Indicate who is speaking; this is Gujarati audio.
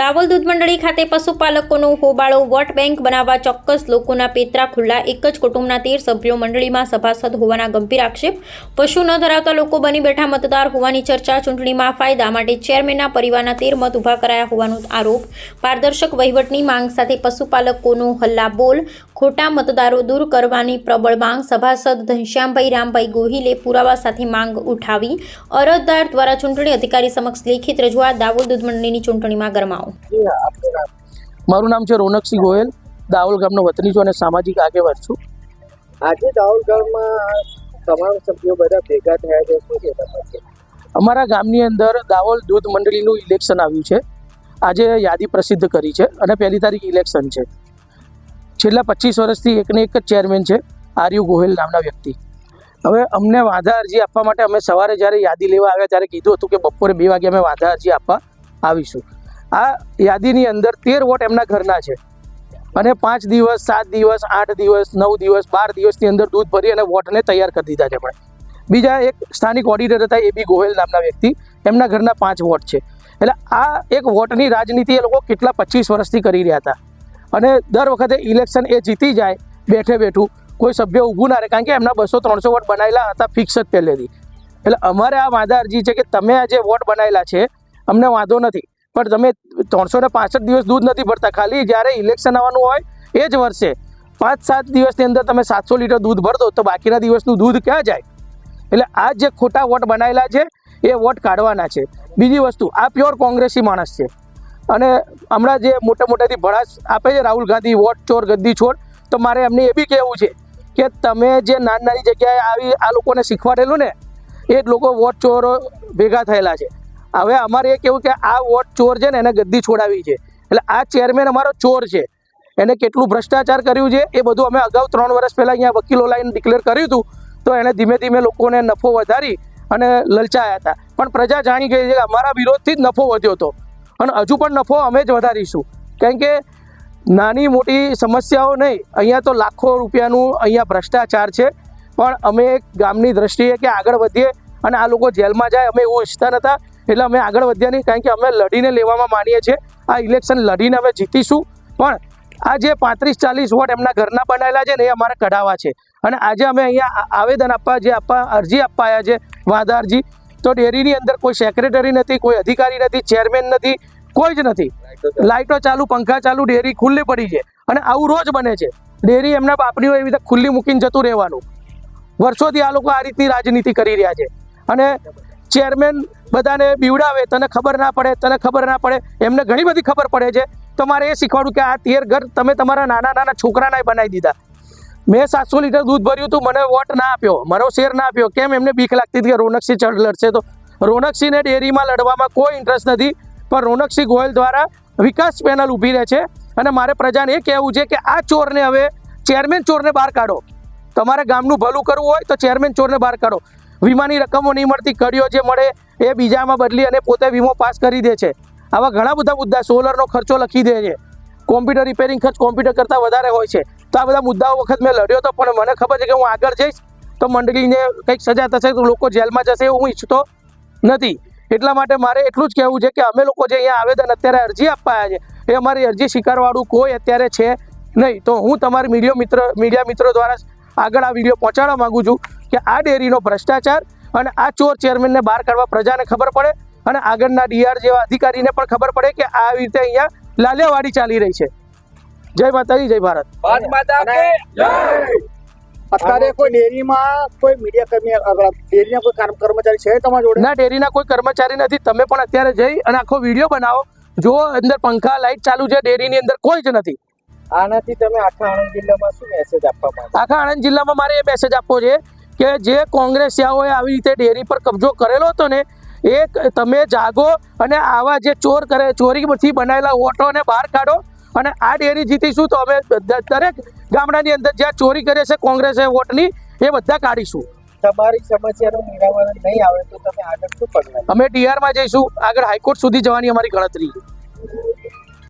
Speaker 1: દાવોલ દૂધ મંડળી ખાતે પશુપાલકોનો હોબાળો વોટ બેંક બનાવવા ચોક્કસ લોકોના પેતરા ખુલ્લા એક જ કુટુંબના 13 સભ્યો મંડળીમાં સભાસદ હોવાના ગંભીર આક્ષેપ પશુ ન ધરાવતા લોકો બની બેઠા મતદાર હોવાની ચર્ચા ચૂંટણીમાં ફાયદા માટે ચેરમેનના પરિવારના 13 મત ઊભા કરાયા હોવાનો આરોપ પારદર્શક વહીવટની માંગ સાથે પશુપાલકોનો હલ્લાબોલ ખોટા મતદારો દૂર કરવાની પ્રબળ માંગ સભાસદ ઘનશ્યામભાઈ રામભાઈ ગોહિલે પુરાવા સાથે માંગ ઉઠાવી અરજદાર દ્વારા ચૂંટણી અધિકારી સમક્ષ લેખિત રજૂઆત દાવોલ દૂધ મંડળીની ચૂંટણીમાં ગરમાવો।
Speaker 2: મારું નામ છે રોનકસિંહ ગોયલ, દાવોલ ગામનો વતની છું અને સામાજિક આગેવાન છું।
Speaker 3: આજે દાવોલ ગામમાં તમામ સભ્યો બધા ભેગા થયા છે, શું છે તમારે?
Speaker 2: અમારા ગામની અંદર દાવોલ દૂધ મંડળીનું ઇલેક્શન આવ્યું છે। આજે યાદી પ્રસિદ્ધ કરી છે અને 1 તારીખ ઇલેક્શન છે। છેલ્લા 25 વર્ષથી એકને એક જ ચેરમેન છે આર્યુ ગોહિલ નામના વ્યક્તિ। હવે અમને વાંધા અરજી આપવા માટે અમે સવારે જ્યારે યાદી લેવા આવ્યા ત્યારે કીધું હતું કે બપોરે 2 વાગે અમે વાંધા અરજી આપવા આવીશું। આ યાદીની અંદર 13 વોટ એમના ઘરના છે અને 5 દિવસ 7 દિવસ 8 દિવસ 9 દિવસ 12 દિવસની અંદર દૂધ ભરી અને વોટને તૈયાર કરી દીધા છે। પણ બીજા એક સ્થાનિક ઓડિટર હતા એબી ગોહિલ નામના વ્યક્તિ, એમના ઘરના 5 વોટ છે। એટલે આ એક વોટની રાજનીતિ એ લોકો કેટલા 25 વર્ષથી કરી રહ્યા હતા અને દર વખતે ઇલેક્શન એ જીતી જાય બેઠું કોઈ સભ્ય ઊભું ના રહે, કારણ કે એમના 200-300 વોટ બનાવેલા હતા ફિક્સ જ પહેલેથી। એટલે અમારે આ વાંધા અરજી છે કે તમે આ જે વોટ બનાવેલા છે અમને વાંધો નથી, પણ તમે 365 દિવસ દૂધ નથી ભરતા, ખાલી જ્યારે ઇલેક્શન આવવાનું હોય એ જ વર્ષે 5-7 દિવસની અંદર તમે 700 લીટર દૂધ ભર દો તો બાકીના દિવસનું દૂધ ક્યાં જાય? એટલે આ જે ખોટા વોટ બનાવેલા છે એ વોટ કાઢવાના છે। બીજી વસ્તુ, આ પ્યોર કોંગ્રેસી માણસ છે અને હમણાં જે મોટાથી ભડાસ આપે છે રાહુલ ગાંધી વોટ ચોર ગદ્દી છોડ, તો મારે એમને એ બી કહેવું છે કે તમે જે નાની જગ્યાએ આવી આ લોકોને શીખવાડેલું ને એ જ લોકો વોટ ચોરો ભેગા થયેલા છે। હવે અમારે એ કહેવું કે આ વોટ ચોર છે ને એને ગદ્દી છોડાવી છે। એટલે આ ચેરમેન અમારો ચોર છે, એને કેટલું ભ્રષ્ટાચાર કર્યું છે એ બધું અમે અગાઉ 3 વર્ષ પહેલાં અહીંયા વકીલો લાઈન ડિક્લેર કર્યું હતું, તો એને ધીમે ધીમે લોકોને નફો વધારી અને લલચાયા હતા। પણ પ્રજા જાણી ગઈ છે કે અમારા વિરોધથી જ નફો વધ્યો હતો અને હજુ પણ નફો અમે જ વધારીશું, કારણ કે નાની મોટી સમસ્યાઓ નહીં, અહીંયા તો લાખો રૂપિયાનું અહીંયા ભ્રષ્ટાચાર છે। પણ અમે એક ગામની દ્રષ્ટિએ કે આગળ વધીએ અને આ લોકો જેલમાં જાય અમે એવું ઈચ્છતા નહોતા, એટલે અમે આગળ વધ્યા નહીં, કારણ કે અમે લડીને લેવામાં માનીએ છીએ। આ ઇલેક્શન લડીને અમે જીતીશું, પણ આ જે 35-40 વોટ એમના ઘરના બનાવેલા છે ને એ અમારે કઢાવવા છે। અને આજે અમે અહીંયા આવેદન આપવા અરજી આપવા આવ્યા છે, વાંધા અરજી। તો ડેરીની અંદર કોઈ સેક્રેટરી નથી, કોઈ અધિકારી નથી, ચેરમેન નથી, કોઈ જ નથી, લાઇટો ચાલુ, પંખા ચાલુ, ડેરી ખુલ્લી પડી છે અને આવું રોજ બને છે। ડેરી એમના બાપની હોય એવી રીતે ખુલ્લી મૂકીને જતું રહેવાનું। વર્ષોથી આ લોકો આ રીતની રાજનીતિ કરી રહ્યા છે અને ચેરમેન બધાને બીવડાવે, તને ખબર ના પડે, એમને ઘણી બધી ખબર પડે છે। તો મારે એ શીખવાડું કે આ 13 ઘર તમે તમારા નાના છોકરાના બનાવી દીધા। મેં 700 લીટર દૂધ ભર્યું હતું, મને વોટ ના આપ્યો, મારો શેર ના આપ્યો, કેમ? એમને બીક લાગતી હતી કે રોનકસિંહ ચડ લડશે, તો રોનકસિંહને ડેરીમાં લડવામાં કોઈ ઇન્ટરેસ્ટ નથી, પણ રોનકસિંહ ગોયલ દ્વારા વિકાસ પેનલ ઊભી રહે છે અને મારે પ્રજાને એ કહેવું છે કે આ ચોરને હવે ચેરમેન ચોરને બહાર કાઢો। તમારે ગામનું ભલું કરવું હોય તો ચેરમેન ચોરને બહાર કાઢો। વીમાની રકમો નહીં મળતી, કડીઓ જે મળે એ બીજામાં બદલી અને પોતે વીમો પાસ કરી દે છે। આવા ઘણા બધા મુદ્દા, સોલરનો ખર્ચો લખી દે છે, કોમ્પ્યુટર રિપેરિંગ ખર્ચ કોમ્પ્યુટર કરતાં વધારે હોય છે। તો આ બધા મુદ્દાઓ વખત મેં લડ્યો હતો, પણ મને ખબર છે કે હું આગળ જઈશ તો મંડળીને કંઈક સજા થશે, તો લોકો જેલમાં જશે એવું હું ઈચ્છતો નથી। એટલા માટે મારે એટલું જ કહેવું છે કે અમે લોકો જે અહીંયા આવેદન અત્યારે અરજી આપવા આવ્યા છે એ અમારી અરજી સ્વીકારવાળું કોઈ અત્યારે છે નહીં। તો હું તમારી મીડિયા મિત્રો દ્વારા આગળ આ વિડીયો પહોંચાડવા માગું છું કે આ ડેરીનો ભ્રષ્ટાચાર અને આ ચોર ચેરમેનને બહાર કાઢવા પ્રજાને ખબર પડે અને આગળના ડીઆર જેવા અધિકારીને પણ ખબર પડે કે આ રીતે અહીંયા લાલિયાવાડી ચાલી રહી છે। જય માતાજી, જય ભારત।
Speaker 3: અત્યારે કોઈ ડેરીમાં કોઈ મીડિયા કર્મી, ડેરીના કોઈ કર્મચારી છે તમારા જોડે?
Speaker 2: ના, ડેરીના કોઈ કર્મચારી નથી। તમે પણ અત્યારે જઈ અને આખો વિડીયો બનાવો, જો અંદર પંખા લાઇટ ચાલુ છે, ડેરીની અંદર કોઈ જ નથી।
Speaker 3: આનાથી તમે આખા આણંદ જિલ્લામાં શું મેસેજ આપવા માંગો?
Speaker 2: આખા આણંદ જિલ્લામાં મારે એ મેસેજ આપવો છે કે જે કોંગ્રેસિયાઓએ આવી રીતે ડેરી પર કબજો કરેલો હતો ને એ તમે જાગો અને આવા જે ચોરીથી બનાવેલા વોટોને બહાર કાઢો અને આ ડેરી જીતીશું તો અમે દરેક ગામડાની અંદર જ્યાં ચોરી કરે છે કોંગ્રેસે વોટની એ બધા કાઢીશું।
Speaker 3: તમારી સમસ્યાનું નિરાકરણ નહીં આવે તો તમે આગળ શું પગલાં?
Speaker 2: અમે ડીઆરમાં જઈશું, આગળ હાઈકોર્ટ સુધી જવાની અમારી ગણતરી છે।